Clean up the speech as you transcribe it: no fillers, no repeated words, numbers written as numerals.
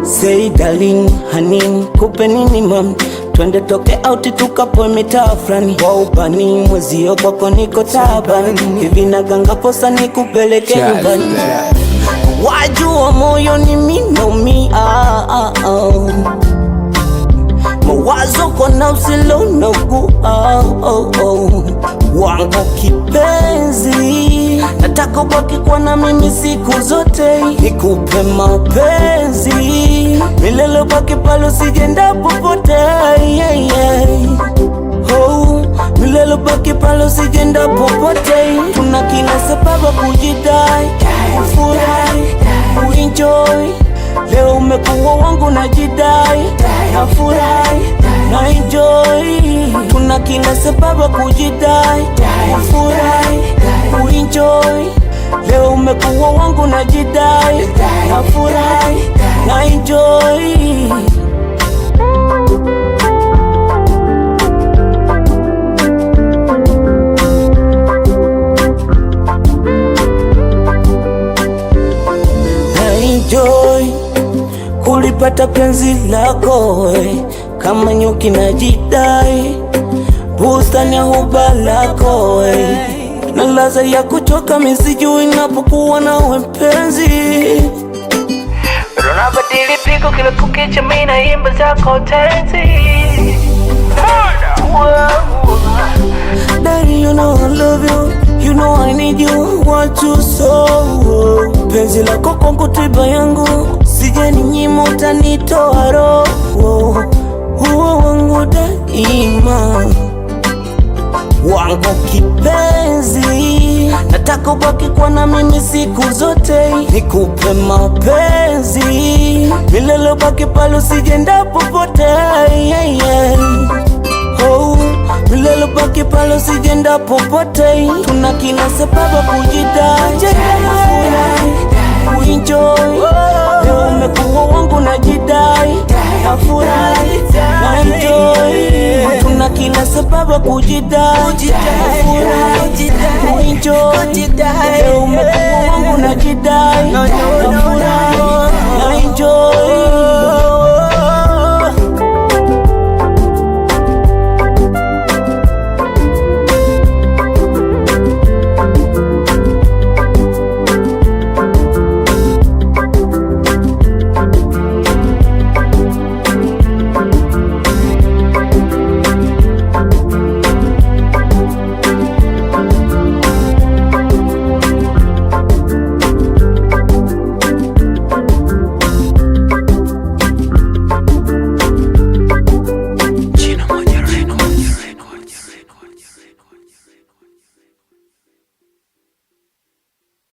Say darling, honey, kupe nini mam? Twende toke out tukapoe mitaa flani. Waubani mwezio kwako niko tabani. Hivi naganga posa nikupeleke nyumbani. Wajua moyo ni minomi mawazo kona usilo nagu wangu kipenzi, nataka ubaki kwa na mimi siku zote. Nikupe mapenzi milele, baki pale usijenda popote. Milele baki pale usijenda popote. Tuna kila sababu kujidai, kufurahi, kuenjoy. Leo umekuwa wangu na jidai, nafurahi, na enjoy. Tuna kila sababu kujidai, nafurahi, kuenjoy. Leo umekuwa wangu na jidai, nafurahi, na enjoy. Enjoy kulipata penzi lako kama nyuki na jidai, bustani ya huba lako na laza ya kuchoka misijui napokuwa nawe mpenzi. Unabadili pigo kila kukicha, mimi naimba zako tenzi. Daddy, you know I love you, you know I need you, want you so. Penzi lako kwangu tiba yangu, sije ni nyima utanitoa roho. Huo wangu daima, wangu kipenzi, nataka ubaki kwa na mimi siku zote. Nikupe mapenzi milele, baki pale usijenda popote. Milele baki pale usijenda popote. Tuna kila sababu kujidai, kuenjoy. Leo umekuwa wangu na jidai, nafurahi, na enjoy. Tuna kila sababu kujidai, nafurahi, kuenjoy. Leo umekuwa wangu na jidai, nafurahi, na enjoy.